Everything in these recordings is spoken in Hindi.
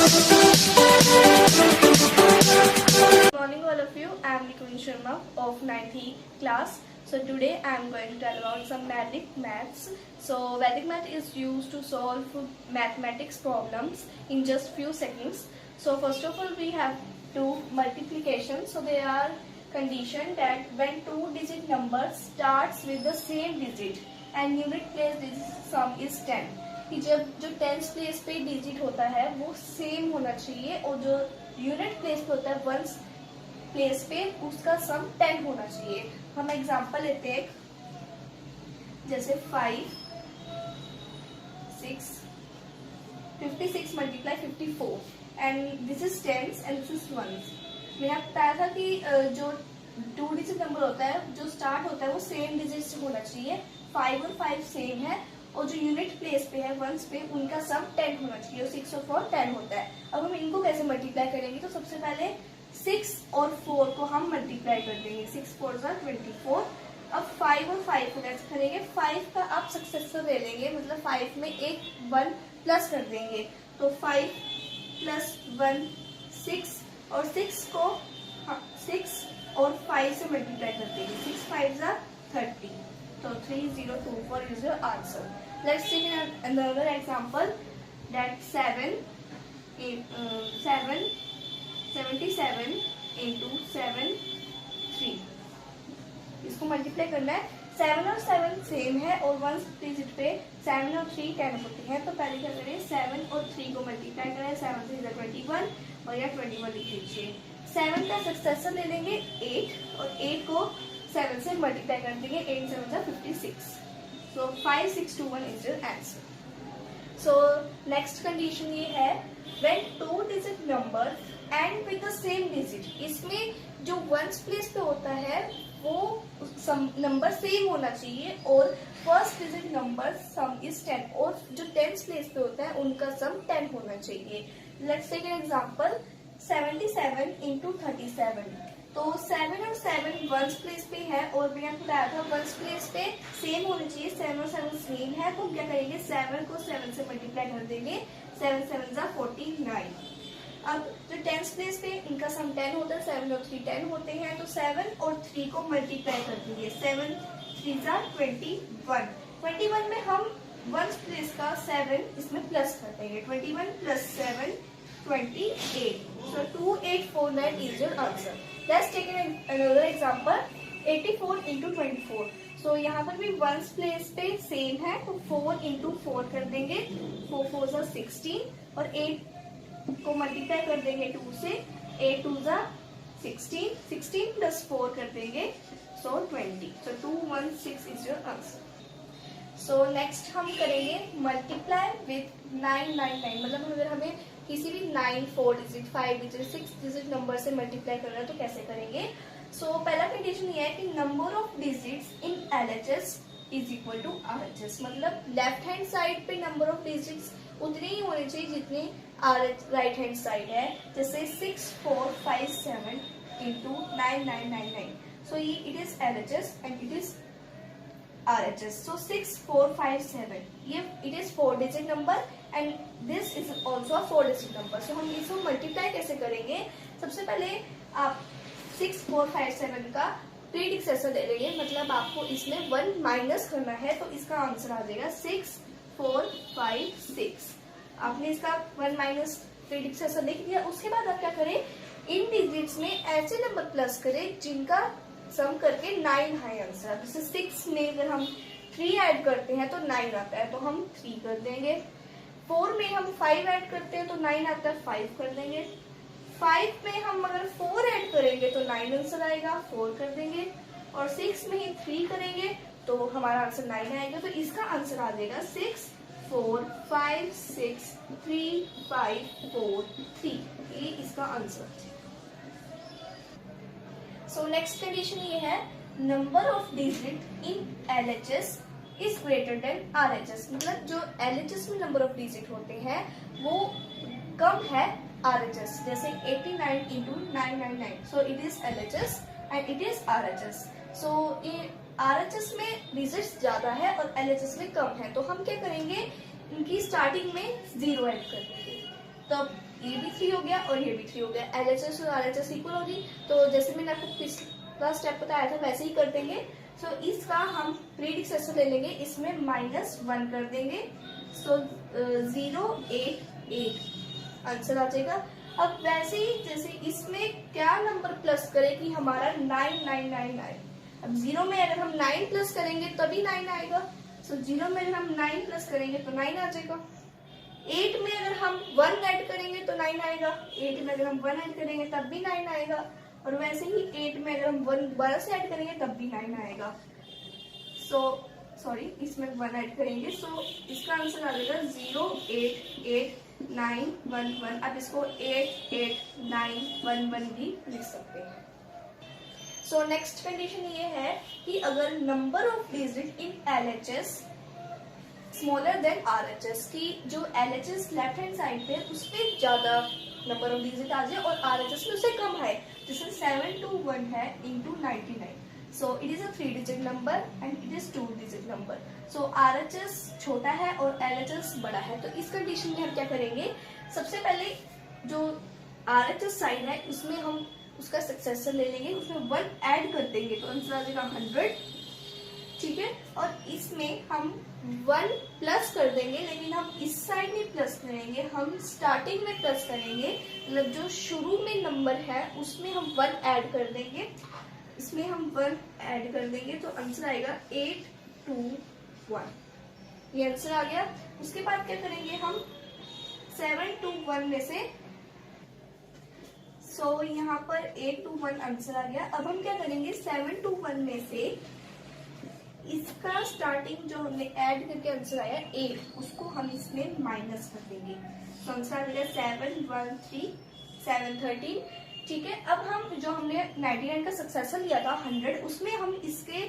Good morning all of you. I am Nikun Sharma of 9th class. So today I am going to tell about some Vedic maths. So Vedic math is used to solve mathematics problems in just few seconds. So first of all we have to multiplication. So they are conditioned that when two-digit number starts with the same digit and unit place digit sum is 10. कि जब जो टेंथ प्लेस पे डिजिट होता है वो सेम होना चाहिए और जो यूनिट प्लेस पे होता है वंस प्लेस पे उसका सम 10 होना चाहिए. हम एग्जांपल लेते हैं जैसे 5 6 56 multiply 54 and this is tens and this is ones. मैंने आपको बताया था कि जो टू डिजिट नंबर होता है जो स्टार्ट होता है वो सेम डिजिट से होना चाहिए. 5 और 5 सेम है और जो यूनिट प्लेस पे है वंस पे उनका सम 10 होना चाहिए और 6 और 4 10 होता है. अब हम इनको कैसे मल्टीप्लाई करेंगे तो सबसे पहले 6 और 4 को हम मल्टीप्लाई कर देंगे. 6 4 24. अब 5 और 5 को कैसे करेंगे. 5 का आप सक्सेसर ले लेंगे मतलब 5 में एक 1 प्लस कर देंगे तो 5 प्लस 1 6 और 6 को 6 और 5 से मल्टीप्लाई कर देंगे. 6 5 30. So 3024 is your answer. Let's take another example. That 77 into 7 3. इसको मल्टीप्लाई करना है. 7 और 7 सेम है और 1 डिजिट पे 7 और 3 10 होते हैं. तो पहले क्या करें 7 और 3 को मल्टीप्लाई करें. 7 3 21 और या 21 लिख लीजिए. 7 का सक्सेसर ले लेंगे 8 और 8 को 7 से मल्टीप्लाई कर देंगे. 8 7 56. So 5621 is your answer. So next condition ये है when two digit number and with the same digit. इसमें जो वंस प्लेस पे होता है वो नंबर सेम होना चाहिए और first digit number some is 10 और जो टेंथ प्लेस पे होता है उनका सम 10 होना चाहिए. Let's take an example 77 into 37. तो 7 और 7 वंस प्लेस पे है और मैंने आपको बताया था वंस प्लेस पे सेम होनी चाहिए. 7 और 7 सेम है तो हम क्या करेंगे 7 को 7 से मल्टीप्लाई कर देंगे. 7 7 49. अब जो टेंथ प्लेस पे इनका सम 10 होता है. 7 और 3 10 होते हैं तो 7 और 3 को मल्टीप्लाई कर देंगे. 7 3 21 में हम वंस प्लेस का 7 इसमें प्लस कर देंगे. 21 plus 7 28. So 2849 is your answer. Let's take another example. 84 into 24. So यहाँ पर भी वंस प्लेस पे सेम है तो 4 into 4 कर देंगे. 4 4 16 और 8 को मल्टीप्लाई कर देंगे 2 से. 8 2 16. 16 plus 4 कर देंगे so 20. So 216 is your answer. So next हम करेंगे मल्टीप्लाई विथ 999. मतलब अगर हमें किसी भी 9 4 डिजिट 5 डिजिट 6 डिजिट नंबर से मल्टीप्लाई करना है तो कैसे करेंगे. सो पहला कंडीशन ये है कि number of digits in LHS is equal to RHS. मतलब लेफ्ट हैंड साइड पे नंबर ऑफ डिजिट्स उतनी ही होनी चाहिए जितनी राइट हैंड साइड है. जैसे 6 4 5 7 into 9999. सो ये it is LHS and it is RHS. So 6 4 5 7 ये it is 4 digit number and this is also a 4 digit number. So हम इसको मल्टीप्लाई कैसे करेंगे. सबसे पहले आप 6 4 5 7 का प्रीडिक्सेसर ले लेंगे. मतलब आपको इसमें 1 माइनस करना है तो इसका आंसर आ जाएगा 6 4 5 6. आपने इसका 1 माइनस प्रीडिक्सेसर लिख दिया. उसके बाद आप क्या करें इन डिजिट्स में ऐसे नंबर प्लस करें जिनका सम करके 9 है आंसर. जैसे 6 में अगर हम 3 ऐड करते हैं तो 9 आता है तो हम 3 कर देंगे. 4 में हम 5 ऐड करते हैं तो 9 आता है 5 कर देंगे. 5 में हम अगर 4 ऐड करेंगे तो 9 आंसर आएगा 4 कर देंगे. और 6 में ही 3 करेंगे तो हमारा आंसर 9 आएगा. तो इसका आंसर आ जाएगा 6 4 5 6 3 5 4 3. ये इसका आंसर. सो नेक्स्ट कंडीशन ये है number of digit in LHS is greater than RHS. मतलब जो LHS में नंबर ऑफ डिजिट होते हैं वो कम है RHS. जैसे 89 into 999. So it is LHS and it is RHS. So RHS में डिजिट्स ज्यादा है और LHS में कम है तो हम क्या करेंगे इनकी स्टार्टिंग में 0 ऐड कर देंगे. तो अब ये भी 3 हो गया और ये भी 3 हो गया। LHS और RHS इक्वल होगी, तो जैसे मैंने आपको पिछला स्टेप बताया था वैसे ही कर देंगे। सो इसका हम प्रीडिसेसर ले लेंगे, इसमें -1 कर देंगे। सो 0 8 8 आंसर आ जाएगा। अब वैसे ही जैसे इसमें क्या नंबर प्लस करें कि हमारा 9999। अब 0 में अगर हम 9 प्लस करेंगे तभी 9 आएगा। सो 0 में अगर हम 9 प्लस करेंगे तो 9 आ जाएगा। 8 में अगर हम 1 ऐड करेंगे तो 9 आएगा। 8 में अगर हम 1 ऐड करेंगे तब भी 9 आएगा। और वैसे ही 8 में अगर हम 1 दोबारा से ऐड करेंगे तब भी 9 आएगा। सॉरी, इसमें 1 ऐड करेंगे। सो इसका आंसर आ जाएगा 0 8 8 9 1 1। आप इसको 8 8 9 1 1 भी लिख सकते हैं। सो नेक्स्ट कंडीशन ये है कि अगर number of digit in LHS smaller than RHS, की जो LHS लेफ्ट हैंड साइड पे उस पर ज्यादा नंबर ऑफ डिजिट आ जाए और RHS में उससे कम है, जैसे 721 है into 99। So it is a 3 digit number and it is 2 digit number. So RHS छोटा है और LHS बड़ा है। तो इस कंडीशन में हम क्या करेंगे, सबसे पहले जो RHS साइड है उसमें हम उसका सक्सेसर ले लेंगे, उसमें 1 ऐड कर देंगे तो आंसर आ जाएगा 100, ठीक है। और इसमें हम 1 प्लस कर देंगे, लेकिन हम इस साइड में प्लस करेंगे, हम स्टार्टिंग में प्लस करेंगे, मतलब जो शुरू में नंबर है उसमें हम 1 ऐड कर देंगे, इसमें हम 1 ऐड कर देंगे तो आंसर आएगा 821। ये आंसर आ गया। उसके बाद क्या करेंगे हम 721 में से, यहाँ पर 821 आंसर आ गया। अब हम क्या करेंगे 721 में से इसका स्टार्टिंग जो हमने ऐड करके आंसर आया 8, उसको हम इसमें माइनस कर देंगे तो आंसर आ जाएगा 713 713, ठीक है। अब हम जो हमने 99 का सक्सेसर लिया था 100, उसमें हम इसके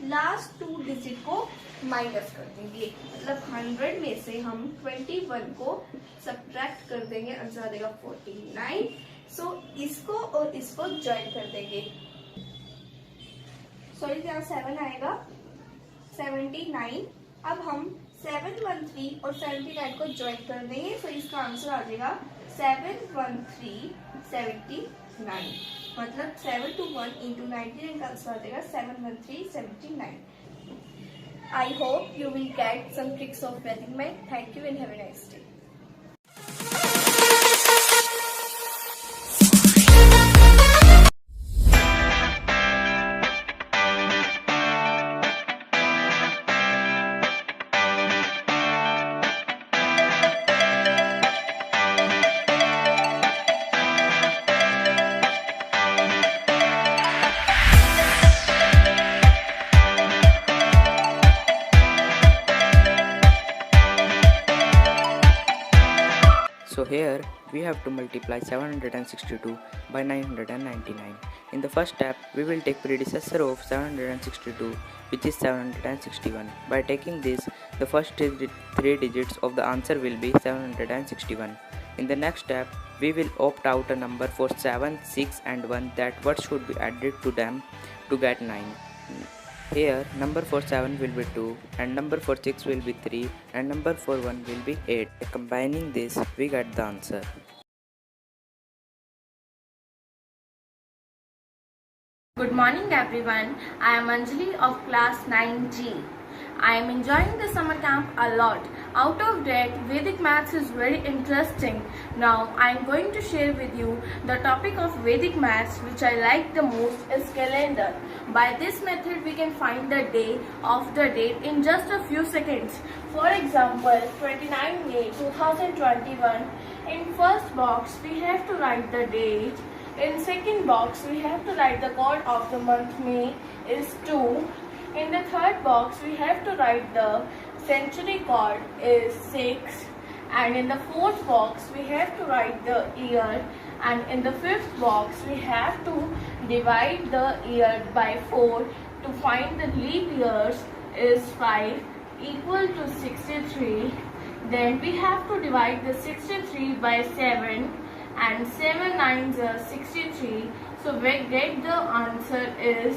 लास्ट 2 डिजिट को माइनस कर देंगे, मतलब 100 में से हम 21 को सब्ट्रैक्ट कर देंगे, आंसर आ जाएगा 49। सो इसको और इसको ज्वाइन कर देंगे, सॉरी यहाँ 7 आएगा 79। अब हम 713 और 79 को ज्वाइन कर देंगे, तो इसका आंसर आ जाएगा 71379, मतलब 721 इंटू 99 का आंसर आ जाएगा 71379। I hope you will get some tricks of Vedic math. Thank you and have a nice day. So here we have to multiply 762 by 999. In the first step, we will take predecessor of 762, which is 761. By taking this, the first 3 digits of the answer will be 761. In the next step, we will opt out a number for 7, 6 and 1, that what should be added to them to get 9. Here number for 7 will be 2 and number for 6 will be 3 and number for 1 will be 8. By combining this, we get the answer. Good morning everyone. I am Anjali of class 9G. I am enjoying the summer camp a lot. Out of that, Vedic maths is very interesting. Now I am going to share with you the topic of Vedic maths which I like the most is calendar. By this method we can find the day of the date in just a few seconds. For example, 29 May 2021. In first box we have to write the date. In second box we have to write the code of the month May is 2. In the third box we have to write the century code is 6, and in the fourth box we have to write the year, and in the fifth box we have to divide the year by 4 to find the leap years is 5 equal to 63. Then we have to divide the 63 by 7 and 7 9s are 63, so we get the answer is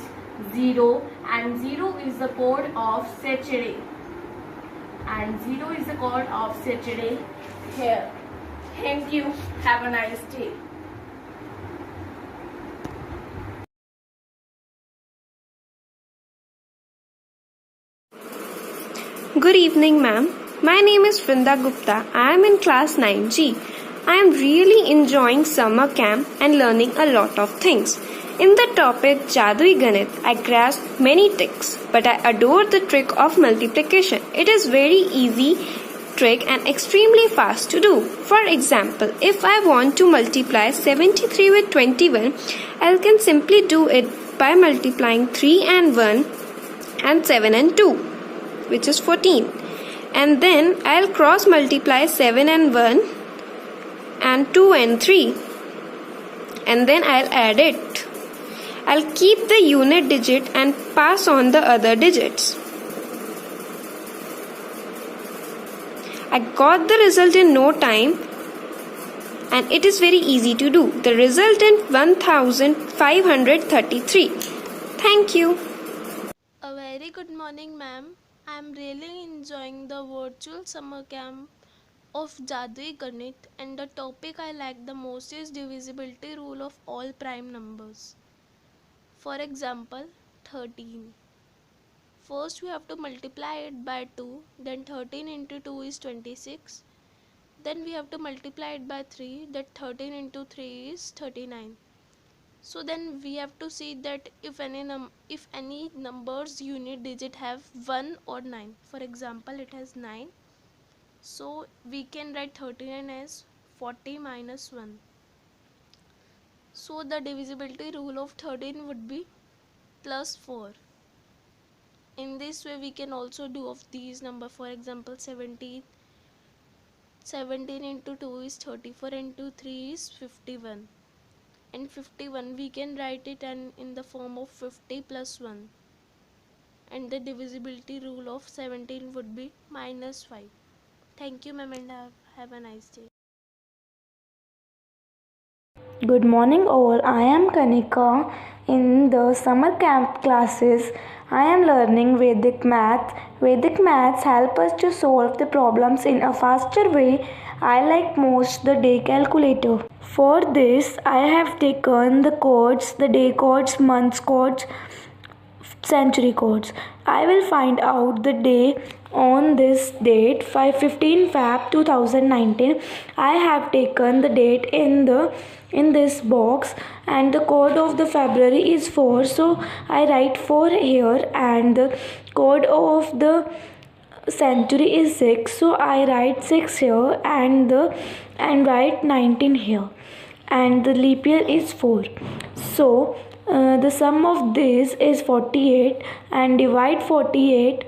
0, and 0 is the code of Saturday, and 0 is the code of Saturday here. Thank you. Have a nice day. Good evening, ma'am. My name is Vrinda Gupta. I am in class 9G. I am really enjoying summer camp and learning a lot of things. In the topic Jadui Ganit, I grasped many tricks, but I adore the trick of multiplication. It is very easy trick and extremely fast to do. For example, if I want to multiply 73 with 21, I can simply do it by multiplying 3 and 1 and 7 and 2, which is 14. And then I'll cross multiply 7 and 1 and 2 and 3. And then I'll add it. I'll keep the unit digit and pass on the other digits. I got the result in no time, and it is very easy to do. The result in 1533. Thank you. A very good morning, ma'am. I am really enjoying the virtual summer camp of Jadui Ganit, and the topic I like the most is divisibility rule of all prime numbers. For example, 13. First we have to multiply it by 2, then 13 into 2 is 26. Then we have to multiply it by 3, that 13 into 3 is 39. So then we have to see that if any numbers unit digit have 1 or 9. For example, it has 9. So we can write 39 as 40 minus 1. So the divisibility rule of 13 would be plus 4. In this way we can also do of these numbers. For example, 17 into 2 is 34, into 3 is 51. And 51 we can write it in the form of 50 plus 1. And the divisibility rule of 17 would be minus 5. Thank you, ma'am, and have a nice day. Good morning all. I am Kanika. In the summer camp classes, I am learning Vedic math. Vedic maths help us to solve the problems in a faster way. I like most the day calculator. For this, I have taken the codes, the day codes, months codes, century codes. I will find out the day on this date 15 Feb 2019. I have taken the date in this box, and the code of the February is 4, so I write 4 here, and the code of the century is 6, so I write 6 here, and write 19 here, and the leap year is 4. So the sum of this is 48, and divide 48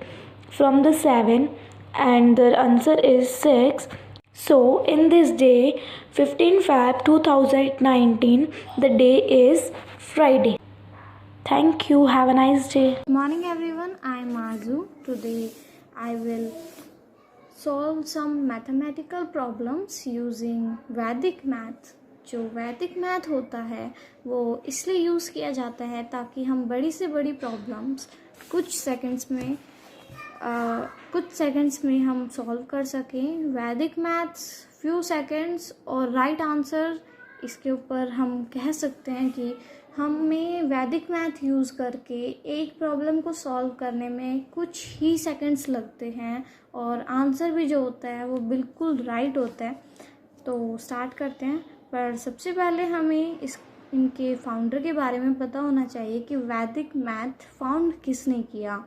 from the 7, and the answer is 6. So in this day 15 Feb 2019, the day is Friday. Thank you. Have a nice day. Good morning everyone, I am Azu. Today I will solve some mathematical problems using Vedic math. जो वैदिक मैथ होता है वो इसलिए यूज़ किया जाता है ताकि हम बड़ी से बड़ी प्रॉब्लम्स कुछ सेकंड्स में हम सॉल्व कर सकें. वैदिक मैथ्स फ्यू सेकंड्स और राइट आंसर, इसके ऊपर हम कह सकते हैं कि हमें वैदिक मैथ यूज़ करके एक प्रॉब्लम को सॉल्व करने में कुछ ही सेकंड्स लगते हैं और आंसर भी जो होता है वो बिल्कुल राइट होता है. तो स्टार्ट करते हैं. पर सबसे पहले हमें इनके फाउंडर के बारे में पता होना चाहिए कि वैदिक मैथ फाउंड किसने किया.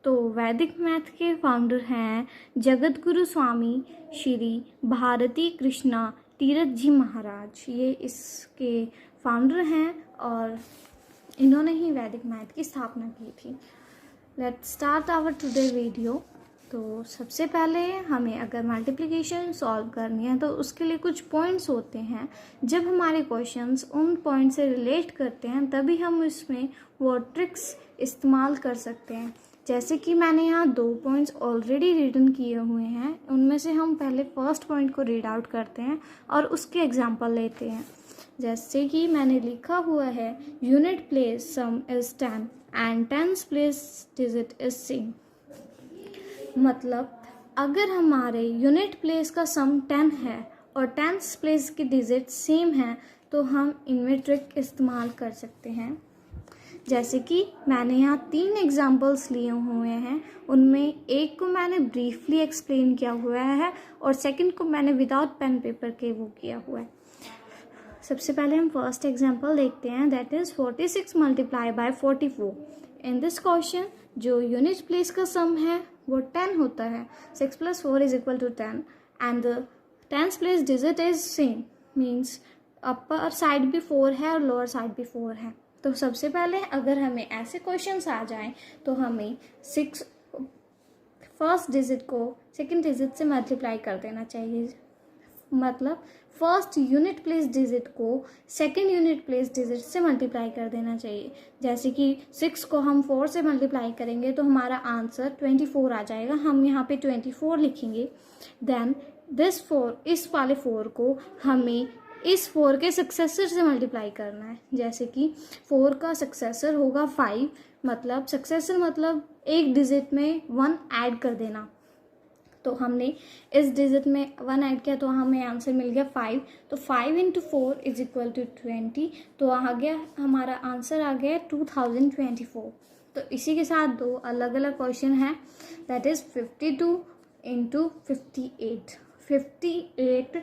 तो वैदिक मैथ के फाउंडर हैं जगत गुरु स्वामी श्री भारती कृष्णा तीरथ जी महाराज. ये इसके फाउंडर हैं और इन्होंने ही वैदिक मैथ की स्थापना की थी. Let's start our today video. तो सबसे पहले हमें अगर मल्टीप्लिकेशन सॉल्व करनी है तो उसके लिए कुछ पॉइंट्स होते हैं. जब हमारे क्वेश्चंस उन पॉइंट से रिलेट करते हैं तभी हम इसमें वो ट्रिक्स इस्तेमाल कर सकते हैं. जैसे कि मैंने यहाँ 2 पॉइंट्स ऑलरेडी रिटन किए हुए हैं. उनमें से हम पहले फर्स्ट पॉइंट को रीड आउट करते हैं और उसके एग्जाम्पल लेते हैं. जैसे कि मैंने लिखा हुआ है unit place some is 10 and 10th place digit is C. मतलब अगर हमारे यूनिट प्लेस का सम 10 है और टेंथ प्लेस की डिजिट सेम है तो हम इनमें ट्रिक इस्तेमाल कर सकते हैं। जैसे कि मैंने यहाँ 3 एग्जाम्पल्स लिए हुए हैं, उनमें एक को मैंने ब्रीफली एक्सप्लेन किया हुआ है और सेकंड को मैंने विदाउट पेन पेपर के वो किया हुआ है। सबसे पहले हम फर्स्ट एग्जाम्पल देखते हैं, that is 46 multiply by 44। In this question जो यूनिट प्लेस का सम है वो 10 होता है। 6 + 4 = 10 and the 10th place digit is same, means upper side भी 4 है और लोअर साइड भी 4 है। तो सबसे पहले अगर हमें ऐसे क्वेश्चंस आ जाएं तो हमें 6 फर्स्ट डिजिट को सेकंड डिजिट से मल्टीप्लाई कर देना चाहिए, मतलब फर्स्ट यूनिट प्लेस डिजिट को सेकंड यूनिट प्लेस डिजिट से मल्टीप्लाई कर देना चाहिए। जैसे कि 6 को हम 4 से मल्टीप्लाई करेंगे तो हमारा आंसर 24 आ जाएगा, हम यहाँ पे 24 लिखेंगे। देन दिस 4, इस वाले 4 को हमें इस 4 के सक्सेसर से मल्टीप्लाई करना है। जैसे कि 4 का सक्सेसर होगा 5, मतलब सक्सेसर मतलब एक डिजिट में 1 ऐड कर देना। तो हमने इस डिजिट में 1 ऐड किया तो हमें आंसर मिल गया 5। तो 5 × 4 = 20। तो आ गया हमारा आंसर आ गया 2024। तो इसी के साथ 2 अलग अलग क्वेश्चन हैं, दैट इज़ 52 × 58। 58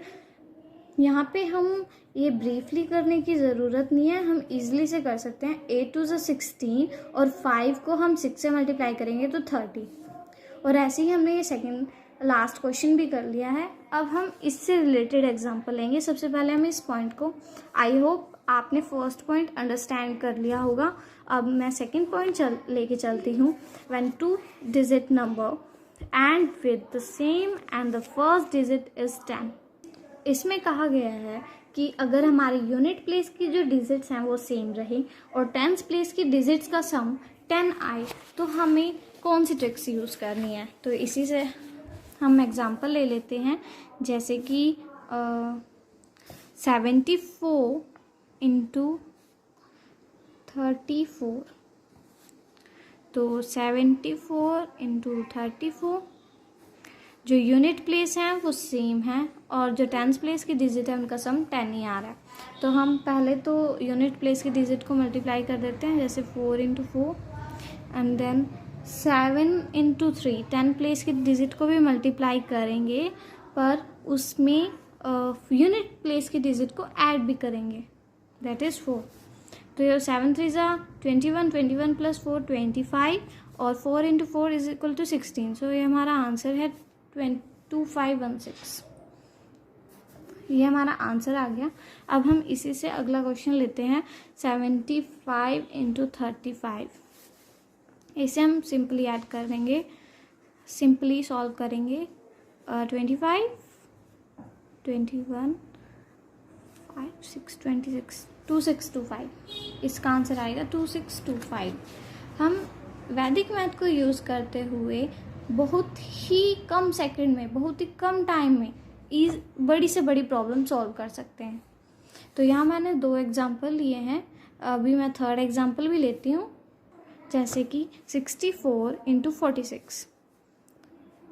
यहाँ पे हम ये ब्रीफली करने की ज़रूरत नहीं है, हम इजीली से कर सकते हैं। 8 × 2 = 16 और 5 को हम 6 से मल्टीप्लाई करेंगे तो 30। और ऐसे ही हमने ये सेकंड लास्ट क्वेश्चन भी कर लिया है। अब हम इससे रिलेटेड एग्जांपल लेंगे। सबसे पहले हम इस पॉइंट को, आई होप आपने फर्स्ट पॉइंट अंडरस्टैंड कर लिया होगा। अब मैं सेकंड पॉइंट लेके चलती हूँ। When 2 digit number and with the same and the first digit is 10। इसमें कहा गया है कि अगर हमारे यूनिट प्लेस की जो डिजिट्स हैं वो सेम रहे और 10th प्लेस की डिजिट्स का सम 10 आए तो हमें कौन सी ट्रिक्स यूज़ करनी है। तो इसी से हम एग्जांपल ले लेते हैं, जैसे कि 74 × 34। तो 74 × 34 जो यूनिट प्लेस हैं वो सेम है और जो 10th प्लेस की डिजिट है उनका सम 10 ही आ रहा है। तो हम पहले तो यूनिट प्लेस की डिजिट को मल्टीप्लाई कर देते हैं, जैसे 4 × 4 एंड देन 7 × 3। 10th प्लेस की डिजिट को भी मल्टीप्लाई करेंगे पर उसमें यूनिट प्लेस की डिजिट को ऐड भी करेंगे, दैट इज़ 4। तो ये 7 × 3 = 21, 21 + 4 25 और 4 × 4 = 16। सो ये हमारा आंसर है 2516। ये हमारा आंसर आ गया। अब हम इसी से अगला क्वेश्चन लेते हैं, 75 × 35। इसे हम सिंपली ऐड कर देंगे, सिंपली सॉल्व करेंगे। 25 21 5 6 26 2625। इसका आंसर आएगा 2625। हम वैदिक मैथ को यूज़ करते हुए बहुत ही कम सेकंड में, बहुत ही कम टाइम में बड़ी से बड़ी प्रॉब्लम सॉल्व कर सकते हैं। तो यहाँ मैंने 2 एग्जांपल लिए हैं, अभी मैं थर्ड एग्जांपल भी लेती हूँ, जैसे कि 64 × 46।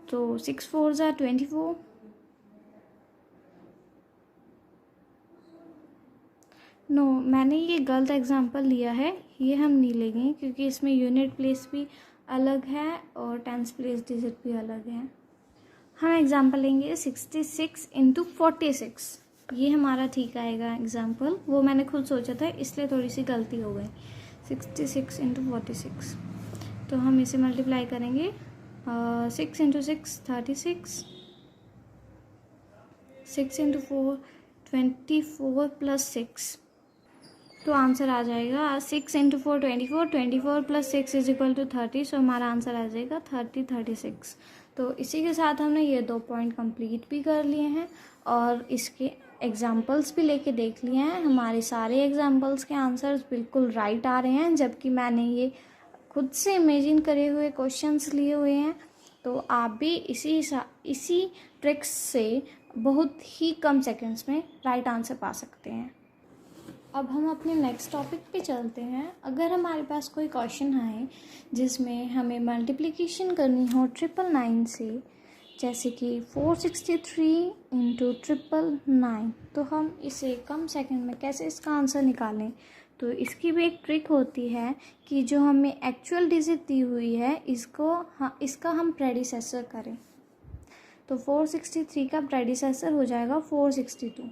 तो 6 4 = 24। नो, मैंने ये गलत एग्जांपल लिया है, ये हम नहीं लेंगे क्योंकि इसमें यूनिट प्लेस भी अलग है और 10th प्लेस डिजिट भी अलग है। हम एग्जांपल लेंगे 66 × 46। ये हमारा ठीक आएगा एग्जांपल, वो मैंने खुद सोचा था इसलिए थोड़ी सी गलती हो गई। 66 × 46। तो हम इसे मल्टीप्लाई करेंगे, 6 × 6 36, 6 × 4 24 + 6। तो आंसर आ जाएगा 6 × 4 24, 24 + 6 = 30। सो हमारा आंसर आ जाएगा 36। तो इसी के साथ हमने ये 2 पॉइंट कंप्लीट भी कर लिए हैं और इसके एग्जाम्पल्स भी लेके देख लिए हैं। हमारे सारे एग्जाम्पल्स के आंसर्स बिल्कुल राइट आ रहे हैं, जबकि मैंने ये खुद से इमेजिन करे हुए क्वेश्चंस लिए हुए हैं। तो आप भी इसी ट्रिक्स से बहुत ही कम सेकंड्स में राइट आंसर पा सकते हैं। अब हम अपने नेक्स्ट टॉपिक पे चलते हैं। अगर हमारे पास कोई क्वेश्चन आए जिसमें हमें मल्टीप्लिकेशन करनी हो 999 से, जैसे कि 463 इंटू 999, तो हम इसे कम सेकंड में कैसे इसका आंसर निकालें। तो इसकी भी एक ट्रिक होती है कि जो हमें एक्चुअल डिजिट दी हुई है इसका हम प्रेडिसेसर करें। तो 463 का प्रेडिसेसर हो जाएगा 462।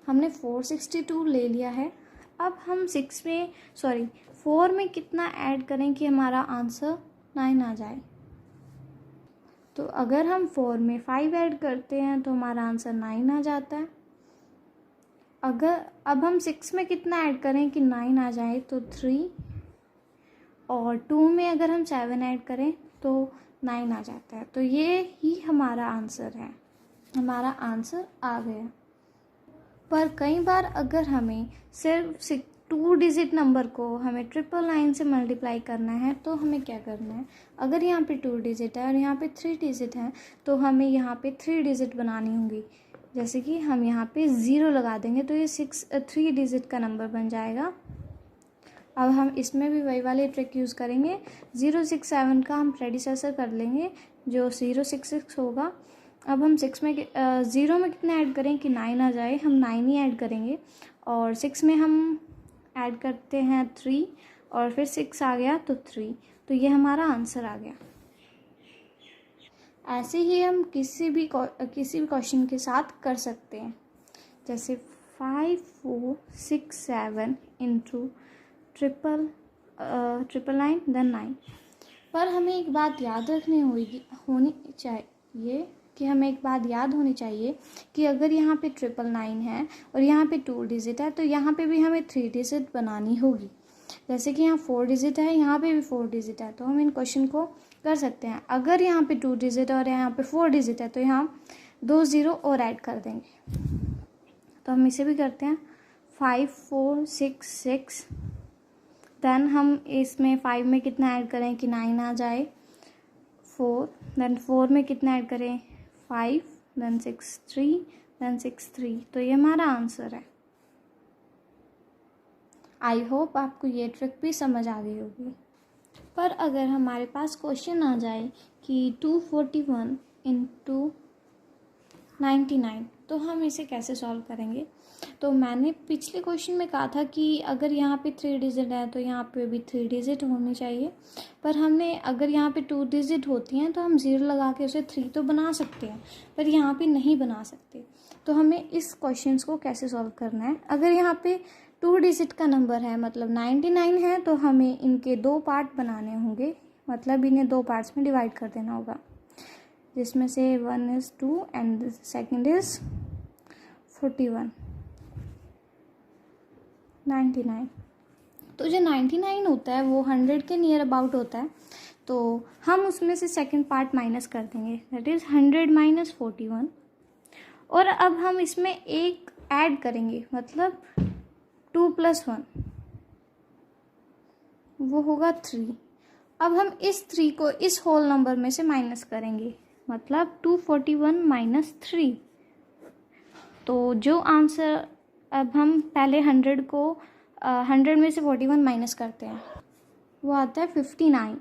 हमने 462 ले लिया है। अब हम 4 में कितना ऐड करें कि हमारा आंसर 9 आ जाए। तो अगर हम 4 में 5 ऐड करते हैं तो हमारा आंसर 9 आ जाता है। अब हम 6 में कितना ऐड करें कि 9 आ जाए, तो 3, और 2 में अगर हम 7 ऐड करें तो 9 आ जाता है। तो ये ही हमारा आंसर है, हमारा आंसर आ गया। पर कई बार अगर हमें सिर्फ 2 डिजिट नंबर को हमें 999 से मल्टीप्लाई करना है तो हमें क्या करना है। अगर यहाँ पे 2 डिजिट है और यहाँ पे 3 डिजिट है तो हमें यहाँ पे 3 डिजिट बनानी होंगी। जैसे कि हम यहाँ पे 0 लगा देंगे तो ये 3 डिजिट का नंबर बन जाएगा। अब हम इसमें भी वही वाली ट्रिक यूज़ करेंगे। 067 का हम प्रेडिसेसर कर लेंगे जो 066 होगा। अब हम 0 में कितना ऐड करें कि 9 आ जाए, हम 9 ही ऐड करेंगे। और 6 में हम ऐड करते हैं 3 और फिर 6 आ गया तो 3, तो ये हमारा आंसर आ गया। ऐसे ही हम किसी भी क्वेश्चन के साथ कर सकते हैं, जैसे 5467 इंटू 999 देन 9। पर हमें एक बात याद होनी चाहिए कि अगर यहाँ पे 999 है और यहाँ पे 2 डिजिट है तो यहाँ पे भी हमें 3 डिजिट बनानी होगी। जैसे कि यहाँ 4 डिजिट है, यहाँ पे भी 4 डिजिट है, तो हम इन क्वेश्चन को कर सकते हैं। अगर यहाँ पे 2 डिजिट और यहाँ पे 4 डिजिट है तो यहाँ 2 0 और ऐड कर देंगे। तो हम इसे भी करते हैं 5466। देन हम इसमें 5 में कितना ऐड करें कि 9 आ जाए, 4। देन 4 में कितना ऐड करें 5, देन 6 3, तो ये हमारा आंसर है। आई होप आपको ये ट्रिक भी समझ आ गई होगी। पर अगर हमारे पास क्वेश्चन आ जाए कि 241 इंटू 99, तो हम इसे कैसे सॉल्व करेंगे। तो मैंने पिछले क्वेश्चन में कहा था कि अगर यहाँ पे 3 डिजिट है तो यहाँ पे भी 3 डिजिट होनी चाहिए। पर हमने अगर यहाँ पे 2 डिजिट होती हैं तो हम 0 लगा के उसे 3 तो बना सकते हैं, पर यहाँ पे नहीं बना सकते। तो हमें इस क्वेश्चन को कैसे सॉल्व करना है। अगर यहाँ पे 2 डिजिट का नंबर है मतलब 99 है, तो हमें इनके 2 पार्ट बनाने होंगे, मतलब इन्हें 2 पार्ट्स में डिवाइड कर देना होगा, जिसमें से 1 is 2 एंड सेकेंड इज 41 99। तो जो 99 होता है वो 100 के नियर अबाउट होता है, तो हम उसमें से सेकंड पार्ट माइनस कर देंगे, दैट इज़ 100 माइनस 41। और अब हम इसमें एक ऐड करेंगे, मतलब 2 + 1 वो होगा 3। अब हम इस 3 को इस होल नंबर में से माइनस करेंगे, मतलब 241 माइनस 3। तो जो आंसर, अब हम पहले 100 को 100 में से 41 माइनस करते हैं, वो आता है 59।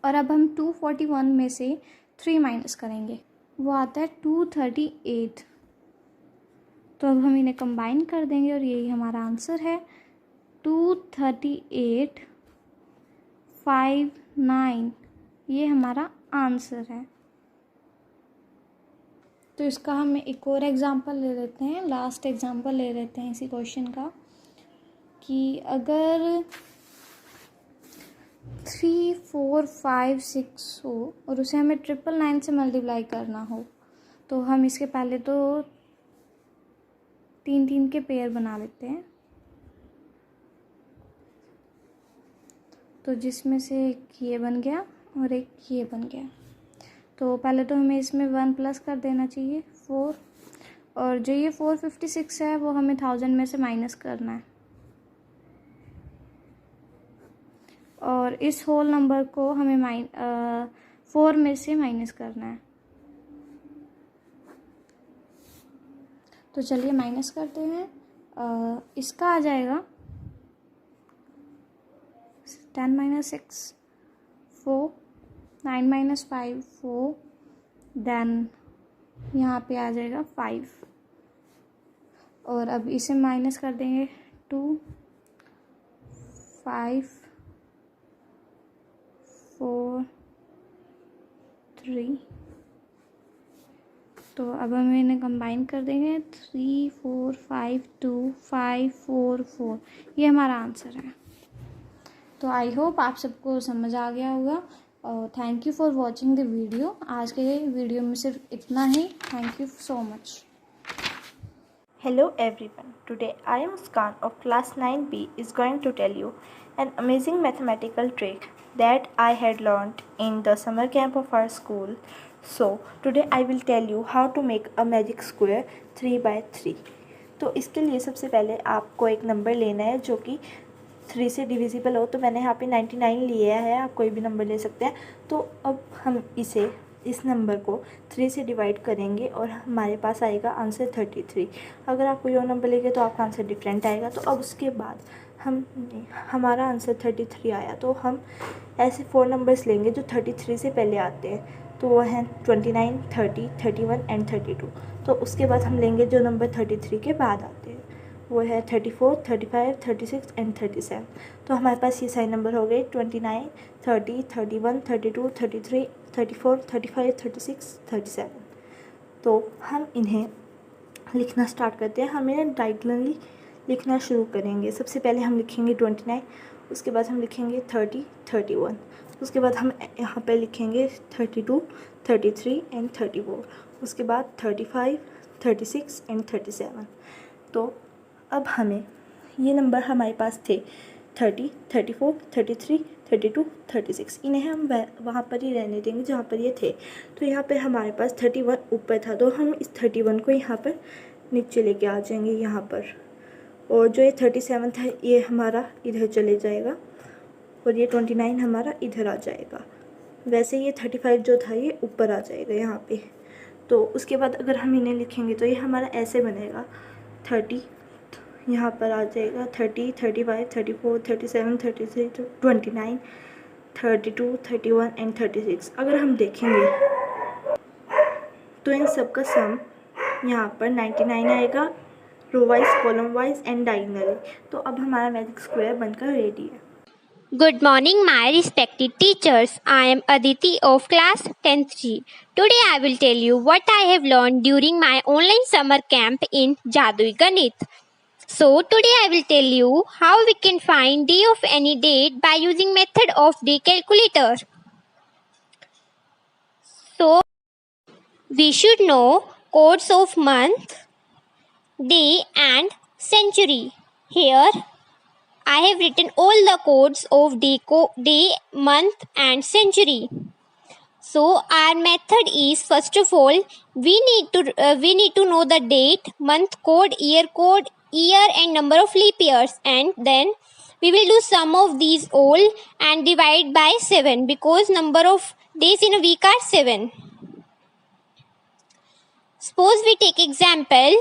और अब हम 241 में से 3 माइनस करेंगे, वो आता है 238। तो अब हम इन्हें कंबाइन कर देंगे और यही हमारा आंसर है 23859, ये हमारा आंसर है। तो इसका हम एक और एग्जांपल ले लेते हैं, लास्ट एग्जांपल ले लेते हैं इसी क्वेश्चन का, कि अगर 3 4 5 6 हो और उसे हमें 999 से मल्टीप्लाई करना हो, तो हम इसके पहले तो 3 के पेयर बना लेते हैं। तो जिसमें से एक ये बन गया और एक ये बन गया। तो पहले तो हमें इसमें 1 प्लस कर देना चाहिए 4, और जो ये 456 है वो हमें 1000 में से माइनस करना है, और इस होल नंबर को हमें 4 में से माइनस करना है। तो चलिए माइनस करते हैं। इसका आ जाएगा 10 - 6 4, 9 माइनस 5 4, देन यहाँ पे आ जाएगा 5, और अब इसे माइनस कर देंगे 2 5 4 3, तो अब हम इन्हें कंबाइन कर देंगे 3 4 5 2 5 4 4, ये हमारा आंसर है। तो आई होप आप सबको समझ आ गया होगा, और thank you for watching the video. आज के वीडियो में सिर्फ इतना ही। Thank you so much. Hello everyone. Today I am Muskan of class 9B is going to tell you an amazing mathematical trick that I had learned in the summer camp of our school. So today I will tell you how to make a magic square 3 by 3. तो इसके लिए सबसे पहले आपको एक नंबर लेना है जो कि 3 से डिविजिबल हो। तो मैंने यहाँ पे 99 लिया है, आप कोई भी नंबर ले सकते हैं। तो अब हम इस नंबर को 3 से डिवाइड करेंगे और हमारे पास आएगा आंसर 33। अगर आप कोई और नंबर लेंगे तो आपका आंसर डिफरेंट आएगा। तो अब उसके बाद हमारा आंसर 33 आया, तो हम ऐसे 4 नंबर्स लेंगे जो 33 से पहले आते हैं। तो वो हैं 29 30 31 एंड 32। तो उसके बाद हम लेंगे जो नंबर 33 के बाद आते हैं, वो है 34 35 36 एंड 37। तो हमारे पास ये सारे नंबर हो गए 29 30 31 32 33 34 35 36 37। तो हम इन्हें लिखना स्टार्ट करते हैं। हम इन्हें डायगोनली लिखना शुरू करेंगे। सबसे पहले हम लिखेंगे 29, उसके बाद हम लिखेंगे 30 31, उसके बाद हम यहाँ पे लिखेंगे 32 33 एंड 34, उसके बाद 35 36 एंड 37। तो अब हमें ये नंबर हमारे पास थे 30 34 33 32 36, इन्हें हम वहाँ पर ही रहने देंगे जहाँ पर ये थे। तो यहाँ पे हमारे पास 31 ऊपर था, तो हम इस 31 को यहाँ पर नीचे लेके आ जाएंगे यहाँ पर, और जो ये 37 था ये हमारा इधर चले जाएगा, और ये 29 हमारा इधर आ जाएगा। वैसे ये 35 जो था ये ऊपर आ जाएगा यहाँ पे। तो उसके बाद अगर हम इन्हें लिखेंगे तो ये हमारा ऐसे बनेगा 30 यहाँ पर आ जाएगा 30 35 34 37 33 29 32 31 एंड 36। अगर हम देखेंगे तो इन सब का सम यहाँ पर 99 आएगा, row wise column wise and diagonally. तो अब हमारा मैजिक स्क्वायर बनकर रेडी है। Good morning, my respected teachers. I am Aditi of class 10th G. Today I will tell you what I have learned during my online summer camp in Jadui Ganit. So today I will tell you how we can find day of any date by using method of day calculator. So we should know codes of month, day and century. Here I have written all the codes of day, month and century. So our method is, first of all, we need to know the date, month code, year and number of leap years, and then we will do sum of these all and divide by 7 because number of days in a week are 7. Suppose we take example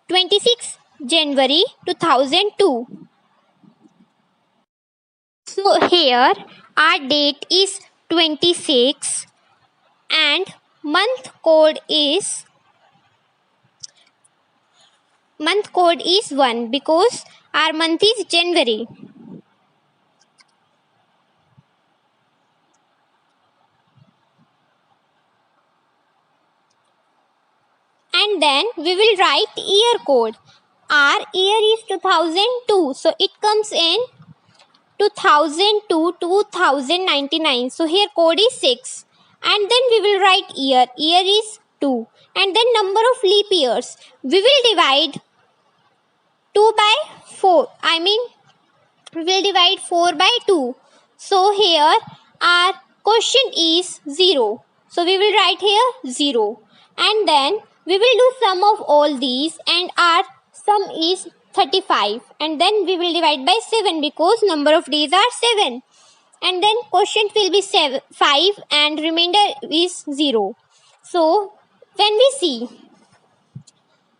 26 January 2002. So here our date is 26 and month code is 1 because our month is January. And then we will write year code. Our year is 2002, so it comes in 2002 2099. So here code is 6, and then we will write year is 2, and then number of leap years. We will divide 2 by 4. We will divide 4 by 2. So here our quotient is 0. So we will write here 0, and then we will do sum of all these, and our sum is 35, and then we will divide by 7 because number of days are 7, and then quotient will be 5 and remainder is 0. So when we see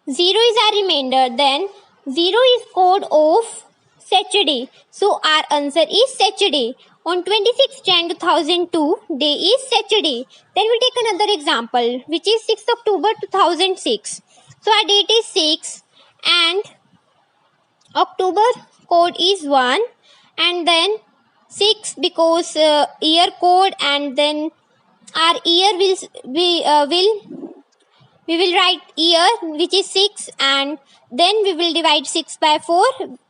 0 is our remainder, then 0 is code of Saturday. So our answer is Saturday. On 26 Jan 2002, day is Saturday. Then we'll take another example, which is 6 October 2006. So our date is 6 and October code is 1 and then 6 because year code, and then our year we will write year, which is 6, and then we will divide 6 by 4.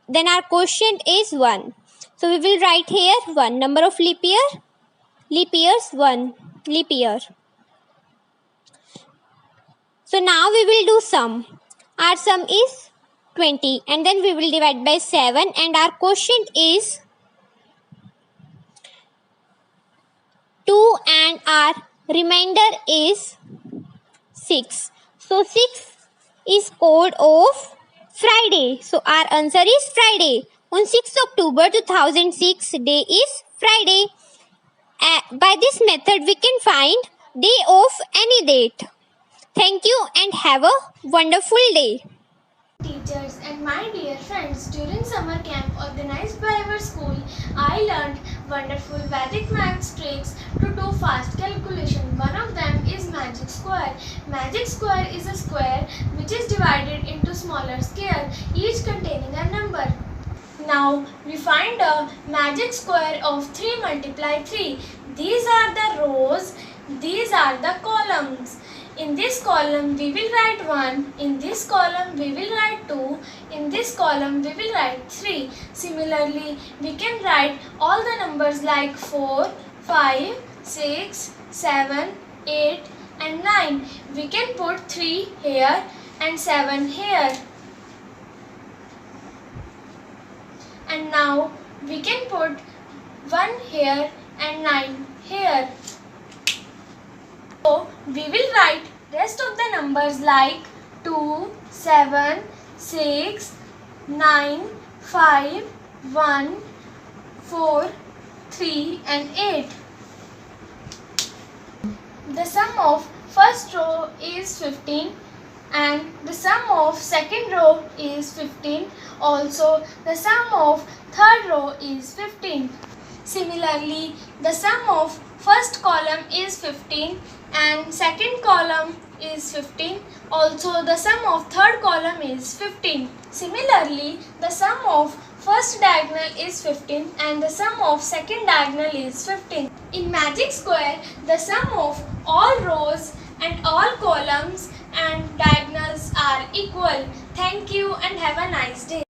Then our quotient is 1. So we will write here 1. Number of leap years 1 leap year. So now we will do sum. Our sum is 20 and then we will divide by 7 and our quotient is 2 and our remainder is 6. So 6 is code of Friday. So our answer is Friday. On 6 October 2006, day is Friday. By this method, we can find day of any date. Thank you and have a wonderful day. Teachers and my dear friends, during summer camp organized by our school, I learned wonderful Vedic maths tricks to do fast calculation. One of them is magic square. Magic square is a square which is divided into smaller squares, each containing a number. Now we find a magic square of 3 multiply 3. These are the rows, these are the columns. In this column we will write 1, in this column we will write 2, in this column we will write 3. Similarly, we can write all the numbers like 4, 5, 6, 7, 8 and 9. We can put 3 here and 7 here. And now we can put 1 here and 9 here. So we will write rest of the numbers like 2, 7, 6, 9, 5, 1, 4, 3 and 8. The sum of first row is 15 and the sum of second row is 15. Also the sum of third row is 15. Similarly, the sum of first column is 15 and second column is 15. Also the sum of third column is 15. Similarly, the sum of first diagonal is 15 and the sum of second diagonal is 15. In magic square, the sum of all rows and all columns and diagonals are equal. Thank you and have a nice day.